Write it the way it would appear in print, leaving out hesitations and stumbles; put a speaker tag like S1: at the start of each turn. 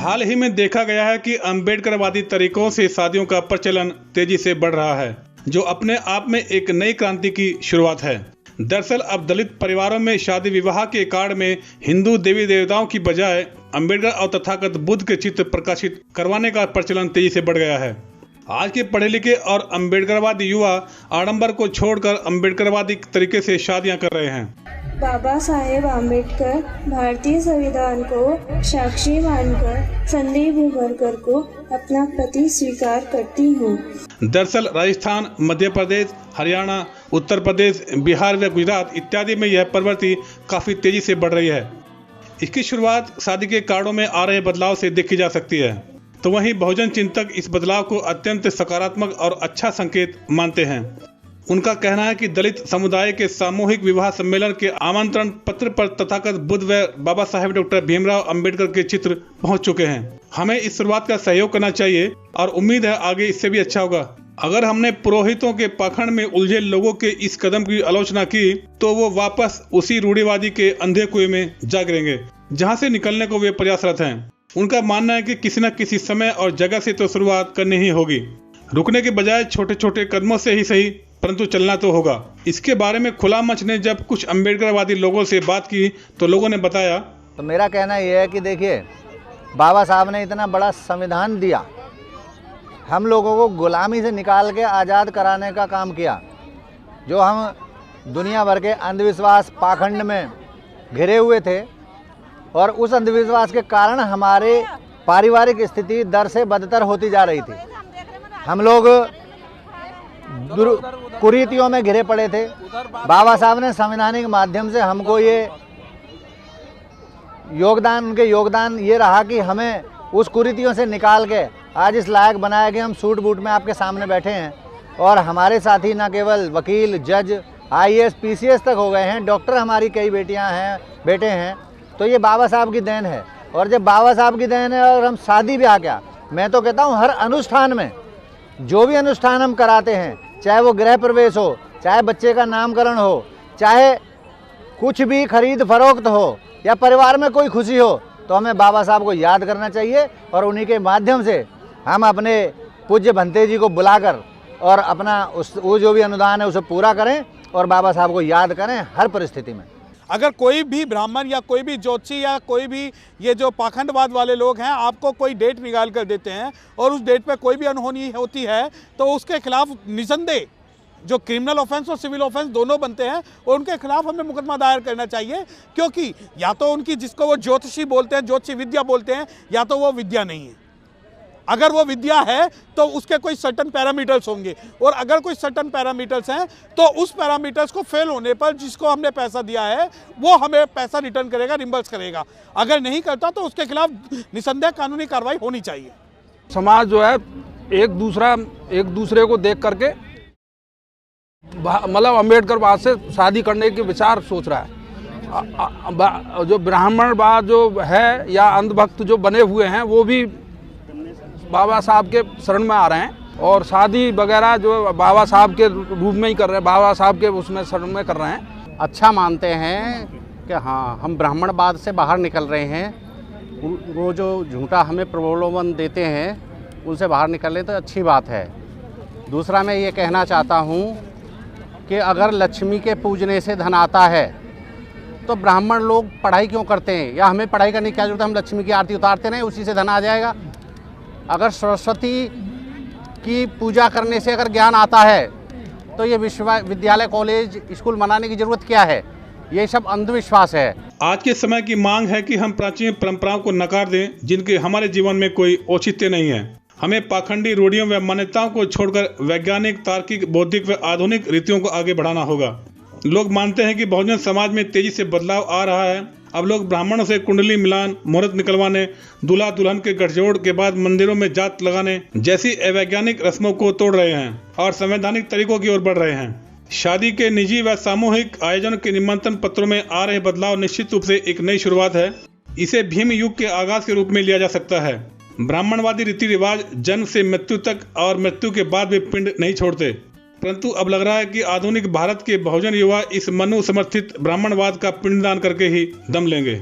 S1: हाल ही में देखा गया है कि अम्बेडकरवादी तरीकों से शादियों का प्रचलन तेजी से बढ़ रहा है, जो अपने आप में एक नई क्रांति की शुरुआत है। दरअसल अब दलित परिवारों में शादी विवाह के कार्ड में हिंदू देवी देवताओं की बजाय अम्बेडकर और तथागत बुद्ध के चित्र प्रकाशित करवाने का प्रचलन तेजी से बढ़ गया है। आज के पढ़े लिखे और अम्बेडकरवादी युवा आडंबर को छोड़कर अम्बेडकरवादी तरीके से शादियां कर रहे हैं।
S2: बाबा साहेब आम्बेडकर भारतीय संविधान को साक्षी मानकर संदीप उमरकर को अपना पति स्वीकार करती हूँ।
S1: दरअसल राजस्थान, मध्य प्रदेश, हरियाणा, उत्तर प्रदेश, बिहार व गुजरात इत्यादि में यह प्रवृत्ति काफी तेजी से बढ़ रही है। इसकी शुरुआत शादी के कार्डों में आ रहे बदलाव से देखी जा सकती है, तो वहीं बहुजन चिंतक इस बदलाव को अत्यंत सकारात्मक और अच्छा संकेत मानते हैं। उनका कहना है कि दलित समुदाय के सामूहिक विवाह सम्मेलन के आमंत्रण पत्र पर तथागत बुद्ध व बाबा साहेब डॉक्टर भीमराव अंबेडकर के चित्र पहुंच चुके हैं। हमें इस शुरुआत का सहयोग करना चाहिए और उम्मीद है आगे इससे भी अच्छा होगा। अगर हमने पुरोहितों के पाखंड में उलझे लोगों के इस कदम की आलोचना की तो वो वापस उसी रूढ़िवादी के अंधे कुएं में जा गिरेंगे, जहाँ से निकलने को वे प्रयासरत हैं। उनका मानना है कि किसी न किसी समय और जगह से तो शुरुआत करनी ही होगी। रुकने के बजाय छोटे छोटे कदमों से ही सही, परंतु चलना तो होगा। इसके बारे में खुला मंच ने जब कुछ अम्बेडकरवादी लोगों से बात की तो लोगों ने बताया,
S3: तो मेरा कहना यह है कि देखिए, बाबा साहब ने इतना बड़ा संविधान दिया, हम लोगों को गुलामी से निकाल के आज़ाद कराने का काम किया। जो हम दुनिया भर के अंधविश्वास पाखंड में घिरे हुए थे और उस अंधविश्वास के कारण हमारे पारिवारिक स्थिति दर से बदतर होती जा रही थी। हम लोग कुरीतियों में घिरे पड़े थे। बाबा साहब ने संवैधानिक माध्यम से हमको ये उनके योगदान ये रहा कि हमें उस कुरीतियों से निकाल के आज इस लायक बनाया कि हम सूट बूट में आपके सामने बैठे हैं। और हमारे साथी न केवल वकील, जज, IAS, PCS तक हो गए हैं, डॉक्टर हमारी कई बेटियां हैं, बेटे हैं। तो ये बाबा साहब की देन है। और जब बाबा साहब की देन है और हम शादी ब्याह क्या, मैं तो कहता हूँ हर अनुष्ठान में जो भी अनुष्ठान हम कराते हैं, चाहे वो गृह प्रवेश हो, चाहे बच्चे का नामकरण हो, चाहे कुछ भी खरीद फरोख्त हो या परिवार में कोई खुशी हो, तो हमें बाबा साहब को याद करना चाहिए और उन्हीं के माध्यम से हम अपने पूज्य भंते जी को बुलाकर और अपना वो जो भी अनुदान है उसे पूरा करें और बाबा साहब को याद करें हर परिस्थिति में।
S4: अगर कोई भी ब्राह्मण या कोई भी ज्योतिषी या कोई भी ये जो पाखंडवाद वाले लोग हैं आपको कोई डेट निकाल कर देते हैं और उस डेट पे कोई भी अनहोनी होती है तो उसके खिलाफ निसंदेह जो क्रिमिनल ऑफेंस और सिविल ऑफेंस दोनों बनते हैं और उनके खिलाफ हमें मुकदमा दायर करना चाहिए, क्योंकि या तो उनकी जिसको वो ज्योतिषी बोलते हैं, ज्योतिषी विद्या बोलते हैं, या तो वो विद्या नहीं है। अगर वो विद्या है तो उसके कोई सर्टन पैरामीटर्स होंगे और अगर कोई सर्टन पैरामीटर्स हैं तो उस पैरामीटर्स को फेल होने पर जिसको हमने पैसा दिया है वो हमें पैसा रिटर्न करेगा, रिम्बर्स करेगा। अगर नहीं करता तो उसके खिलाफ निसंदेह कानूनी कार्रवाई होनी चाहिए।
S5: समाज जो है एक दूसरे को देख करके मतलब अम्बेडकरवाद से शादी करने के विचार सोच रहा है। जो ब्राह्मणवाद जो है या अंधभक्त जो बने हुए हैं वो भी बाबा साहब के शरण में आ रहे हैं और शादी वगैरह जो बाबा साहब के रूप में ही कर रहे हैं, बाबा साहब के उसमें शरण में कर रहे हैं।
S6: अच्छा मानते हैं कि हाँ, हम ब्राह्मणवाद से बाहर निकल रहे हैं। वो जो झूठा हमें प्रलोभन देते हैं उनसे बाहर निकल रहे तो अच्छी बात है। दूसरा मैं ये कहना चाहता हूँ कि अगर लक्ष्मी के पूजने से धन आता है तो ब्राह्मण लोग पढ़ाई क्यों करते हैं, या हमें पढ़ाई करने की क्या जरूरत है? हम लक्ष्मी की आरती उतारते रहें, उसी से धन आ जाएगा। अगर सरस्वती की पूजा करने से अगर ज्ञान आता है तो ये विश्वविद्यालय, कॉलेज, स्कूल बनाने की जरूरत क्या है? ये सब अंधविश्वास है।
S1: आज के समय की मांग है कि हम प्राचीन परंपराओं को नकार दें जिनके हमारे जीवन में कोई औचित्य नहीं है। हमें पाखंडी रूढ़ियों व मान्यताओं को छोड़कर वैज्ञानिक, तार्किक, बौद्धिक व आधुनिक रीतियों को आगे बढ़ाना होगा। लोग मानते हैं कि बहुजन समाज में तेजी से बदलाव आ रहा है। अब लोग ब्राह्मणों से कुंडली मिलान, मुहूर्त निकलवाने, दूल्हा दुल्हन के गठजोड़ के बाद मंदिरों में जात लगाने जैसी अवैज्ञानिक रस्मों को तोड़ रहे हैं और संवैधानिक तरीकों की ओर बढ़ रहे हैं। शादी के निजी व सामूहिक आयोजन के निमंत्रण पत्रों में आ रहे बदलाव निश्चित रूप से एक नई शुरुआत है। इसे भीम युग के आगाज के रूप में लिया जा सकता है। ब्राह्मणवादी रीति रिवाज जन्म से मृत्यु तक और मृत्यु के बाद भी पिंड नहीं छोड़ते, परंतु अब लग रहा है कि आधुनिक भारत के बहुजन युवा इस मनु समर्थित ब्राह्मणवाद का पिंडदान करके ही दम लेंगे।